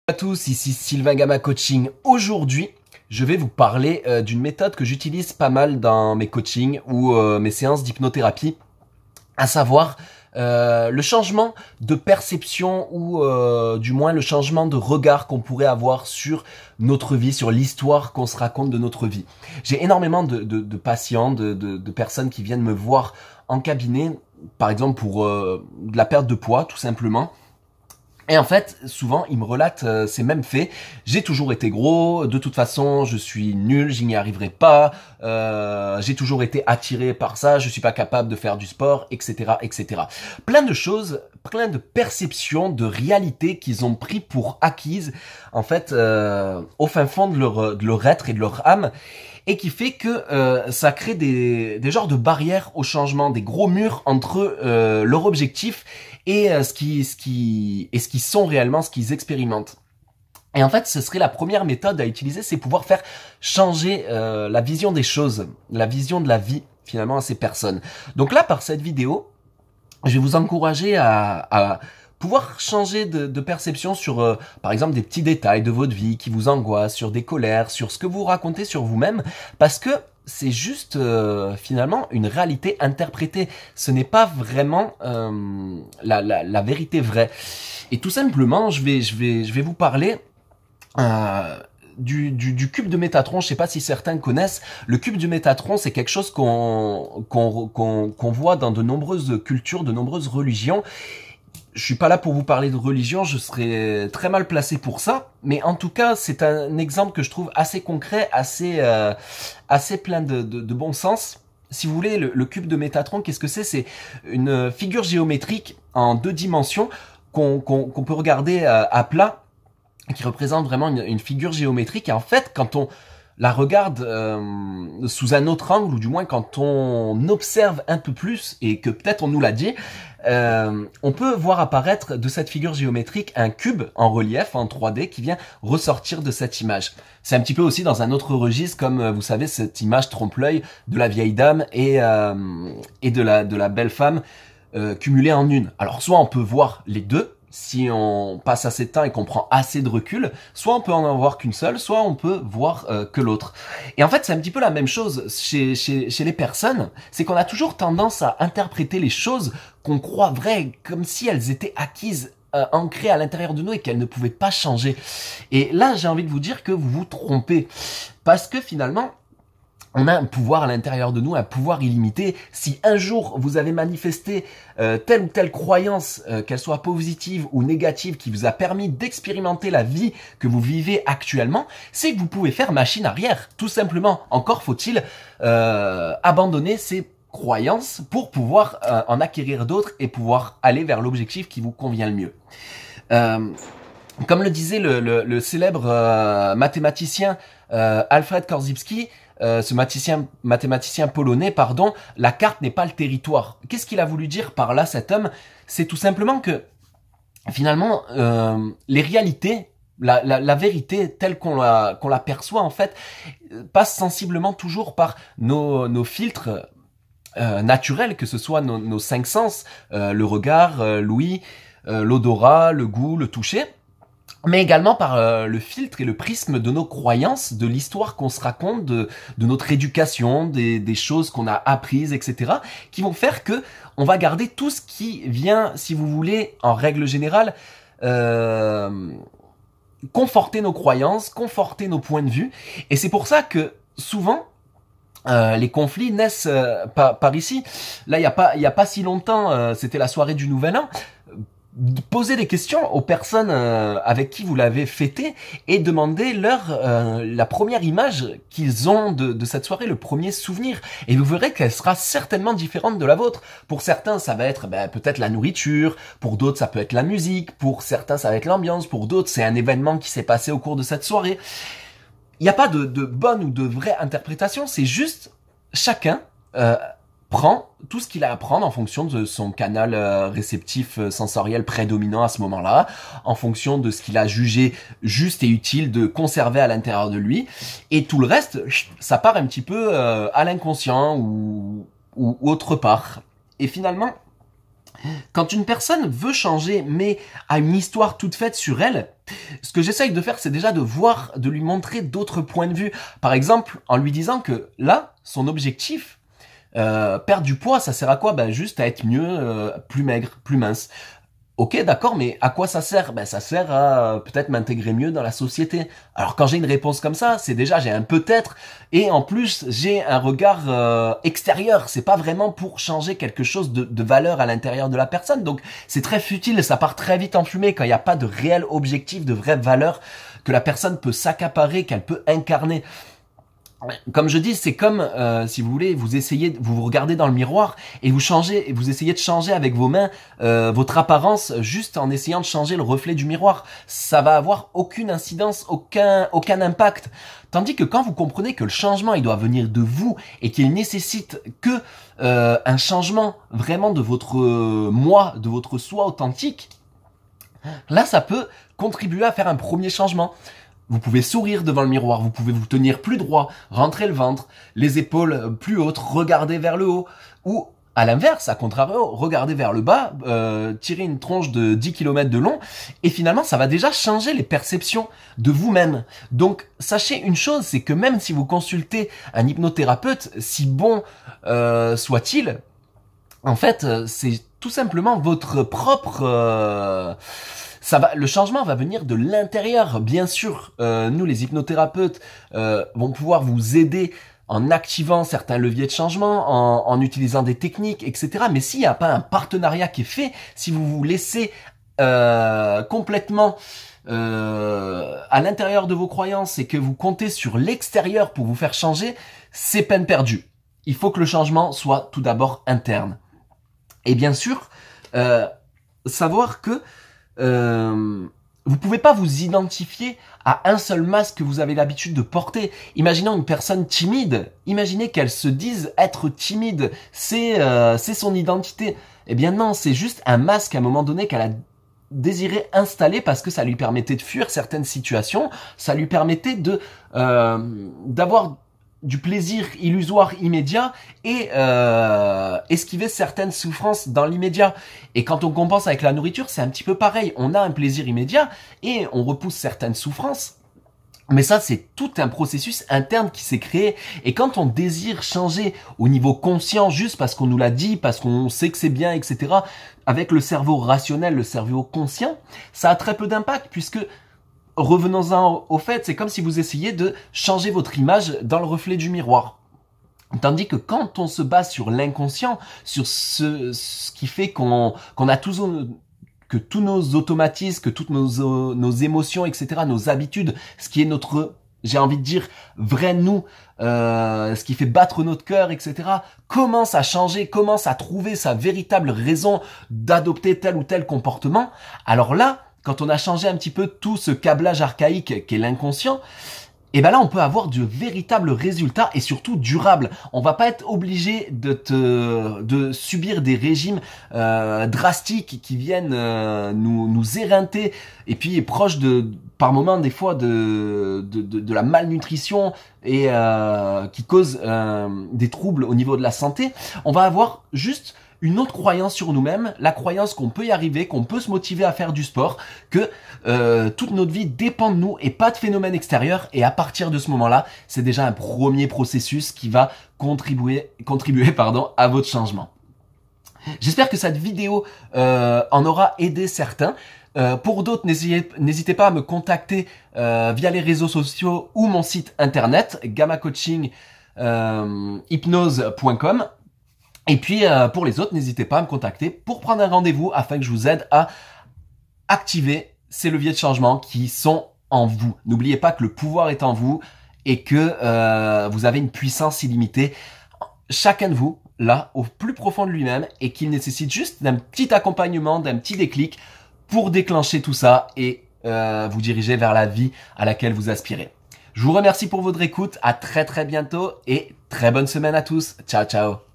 À tous, ici Sylvain Gama Coaching. Aujourd'hui, je vais vous parler d'une méthode que j'utilise pas mal dans mes coachings ou mes séances d'hypnothérapie, à savoir le changement de perception ou du moins le changement de regard qu'on pourrait avoir sur notre vie, sur l'histoire qu'on se raconte de notre vie. J'ai énormément de patients, de personnes qui viennent me voir en cabinet, par exemple pour de la perte de poids tout simplement. Et en fait, souvent, ils me relatent ces mêmes faits. J'ai toujours été gros, de toute façon, je suis nul, j'y n'y arriverai pas, j'ai toujours été attiré par ça, je suis pas capable de faire du sport, etc., etc. Plein de choses, plein de perceptions, de réalités qu'ils ont pris pour acquises, en fait, au fin fond de leur être et de leur âme. Et qui fait que ça crée des genres de barrières au changement, des gros murs entre leur objectif et ce qu'ils sont réellement, ce qu'ils expérimentent. Et en fait, ce serait la première méthode à utiliser, c'est pouvoir faire changer la vision des choses, la vision de la vie finalement à ces personnes. Donc là, par cette vidéo, je vais vous encourager à pouvoir changer de perception sur, par exemple, des petits détails de votre vie qui vous angoissent, sur des colères, sur ce que vous racontez sur vous-même, parce que c'est juste finalement une réalité interprétée. Ce n'est pas vraiment la vérité vraie. Et tout simplement, je vais vous parler du cube de Métatron. Je sais pas si certains connaissent. Le cube du Métatron, c'est quelque chose qu'on voit dans de nombreuses cultures, de nombreuses religions. Je suis pas là pour vous parler de religion, je serais très mal placé pour ça, mais en tout cas, c'est un exemple que je trouve assez concret, assez plein de bon sens. Si vous voulez, le cube de Métatron, qu'est-ce que c'est? C'est une figure géométrique en 2 dimensions qu'on peut regarder à plat, qui représente vraiment une figure géométrique. Et en fait, quand on la regarde sous un autre angle, ou du moins quand on observe un peu plus, et que peut-être on nous l'a dit, on peut voir apparaître de cette figure géométrique un cube en relief, en 3D, qui vient ressortir de cette image. C'est un petit peu aussi dans un autre registre, comme vous savez, cette image trompe-l'œil de la vieille dame et de la belle femme cumulées en une. Alors soit on peut voir les deux, si on passe assez de temps et qu'on prend assez de recul, soit on peut en voir qu'une seule, soit on peut voir que l'autre. Et en fait, c'est un petit peu la même chose chez les personnes, c'est qu'on a toujours tendance à interpréter les choses qu'on croit vraies, comme si elles étaient acquises, ancrées à l'intérieur de nous et qu'elles ne pouvaient pas changer. Et là, j'ai envie de vous dire que vous vous trompez, parce que finalement, on a un pouvoir à l'intérieur de nous, un pouvoir illimité. Si un jour vous avez manifesté telle ou telle croyance, qu'elle soit positive ou négative, qui vous a permis d'expérimenter la vie que vous vivez actuellement, c'est que vous pouvez faire machine arrière, tout simplement. Encore faut-il abandonner ces croyances pour pouvoir en acquérir d'autres et pouvoir aller vers l'objectif qui vous convient le mieux. Comme le disait le célèbre mathématicien Alfred Korzybski, ce mathématicien polonais, pardon, la carte n'est pas le territoire. Qu'est-ce qu'il a voulu dire par là, cet homme? C'est tout simplement que, finalement, les réalités, la vérité telle qu'on la perçoit, en fait, passe sensiblement toujours par nos filtres naturels, que ce soit nos 5 sens, le regard, l'ouïe, l'odorat, le goût, le toucher, mais également par le filtre et le prisme de nos croyances, de l'histoire qu'on se raconte, de notre éducation, des choses qu'on a apprises, etc., qui vont faire que on va garder tout ce qui vient, si vous voulez, en règle générale, conforter nos croyances, conforter nos points de vue. Et c'est pour ça que souvent, les conflits naissent par ici. Là, il y a pas si longtemps, c'était la soirée du Nouvel An. Posez des questions aux personnes avec qui vous l'avez fêté et demandez leur la première image qu'ils ont de cette soirée, le premier souvenir. Et vous verrez qu'elle sera certainement différente de la vôtre. Pour certains, ça va être peut-être la nourriture, pour d'autres, ça peut être la musique, pour certains, ça va être l'ambiance, pour d'autres, c'est un événement qui s'est passé au cours de cette soirée. Il n'y a pas de bonne ou de vraie interprétation, c'est juste chacun prend tout ce qu'il a à prendre en fonction de son canal réceptif sensoriel prédominant à ce moment-là, en fonction de ce qu'il a jugé juste et utile de conserver à l'intérieur de lui, et tout le reste, ça part un petit peu à l'inconscient ou autre part. Et finalement, Quand une personne veut changer, mais a une histoire toute faite sur elle, ce que j'essaye de faire, c'est déjà de voir, de lui montrer d'autres points de vue. Par exemple, en lui disant que là, son objectif, perdre du poids, ça sert à quoi? Ben, juste à être mieux, plus maigre, plus mince. Ok, d'accord, mais à quoi ça sert? Ben, ça sert à peut-être m'intégrer mieux dans la société. Alors quand j'ai une réponse comme ça, c'est déjà j'ai un peut-être, et en plus j'ai un regard extérieur. C'est pas vraiment pour changer quelque chose de valeur à l'intérieur de la personne. Donc c'est très futile, ça part très vite en fumée quand il n'y a pas de réel objectif, de vraie valeur que la personne peut s'accaparer, qu'elle peut incarner. Comme je dis, c'est comme si vous voulez, vous vous regardez dans le miroir et vous essayez de changer avec vos mains votre apparence juste en essayant de changer le reflet du miroir. Ça va avoir aucune incidence, aucun impact. Tandis que quand vous comprenez que le changement il doit venir de vous et qu'il nécessite que un changement vraiment de votre moi, de votre soi authentique, là ça peut contribuer à faire un premier changement. Vous pouvez sourire devant le miroir, vous pouvez vous tenir plus droit, rentrer le ventre, les épaules plus hautes, regarder vers le haut. Ou à l'inverse, à contrario, regarder vers le bas, tirer une tronche de 10 km de long, et finalement ça va déjà changer les perceptions de vous-même. Donc sachez une chose, c'est que même si vous consultez un hypnothérapeute, si bon soit-il, en fait c'est tout simplement votre propre... le changement va venir de l'intérieur. Bien sûr, nous les hypnothérapeutes vont pouvoir vous aider en activant certains leviers de changement, en utilisant des techniques, etc. Mais s'il n'y a pas un partenariat qui est fait, si vous vous laissez complètement à l'intérieur de vos croyances et que vous comptez sur l'extérieur pour vous faire changer, c'est peine perdue. Il faut que le changement soit tout d'abord interne. Et bien sûr, savoir que vous pouvez pas vous identifier à un seul masque que vous avez l'habitude de porter. Imaginons une personne timide, imaginez qu'elle se dise être timide, c'est son identité. Eh bien non, c'est juste un masque à un moment donné qu'elle a désiré installer parce que ça lui permettait de fuir certaines situations, ça lui permettait de d'avoir du plaisir illusoire immédiat et esquiver certaines souffrances dans l'immédiat. Et quand on compense avec la nourriture, c'est un petit peu pareil. On a un plaisir immédiat et on repousse certaines souffrances. Mais ça, c'est tout un processus interne qui s'est créé. Et quand on désire changer au niveau conscient, juste parce qu'on nous l'a dit, parce qu'on sait que c'est bien, etc., avec le cerveau rationnel, le cerveau conscient, ça a très peu d'impact puisque revenons-en au fait, c'est comme si vous essayiez de changer votre image dans le reflet du miroir. Tandis que quand on se base sur l'inconscient, sur ce qui fait qu'on a que tous nos automatismes, que toutes nos émotions, etc., nos habitudes, ce qui est notre, j'ai envie de dire, vrai nous, ce qui fait battre notre cœur, etc., commence à changer, commence à trouver sa véritable raison d'adopter tel ou tel comportement, alors là, quand on a changé un petit peu tout ce câblage archaïque qu'est l'inconscient, et ben là on peut avoir de véritables résultats et surtout durables. On va pas être obligé de subir des régimes drastiques qui viennent nous éreinter et puis proches par moments des fois de la malnutrition et qui causent des troubles au niveau de la santé. On va avoir juste une autre croyance sur nous-mêmes, la croyance qu'on peut y arriver, qu'on peut se motiver à faire du sport, que toute notre vie dépend de nous et pas de phénomène extérieur. Et à partir de ce moment-là, c'est déjà un premier processus qui va contribuer à votre changement. J'espère que cette vidéo en aura aidé certains. Pour d'autres, n'hésitez pas à me contacter via les réseaux sociaux ou mon site internet gammacoachinghypnose.com. Et puis, pour les autres, n'hésitez pas à me contacter pour prendre un rendez-vous afin que je vous aide à activer ces leviers de changement qui sont en vous. N'oubliez pas que le pouvoir est en vous et que vous avez une puissance illimitée. Chacun de vous, là, au plus profond de lui-même, et qu'il nécessite juste d'un petit accompagnement, d'un petit déclic pour déclencher tout ça et vous diriger vers la vie à laquelle vous aspirez. Je vous remercie pour votre écoute. À très bientôt et très bonne semaine à tous. Ciao, ciao.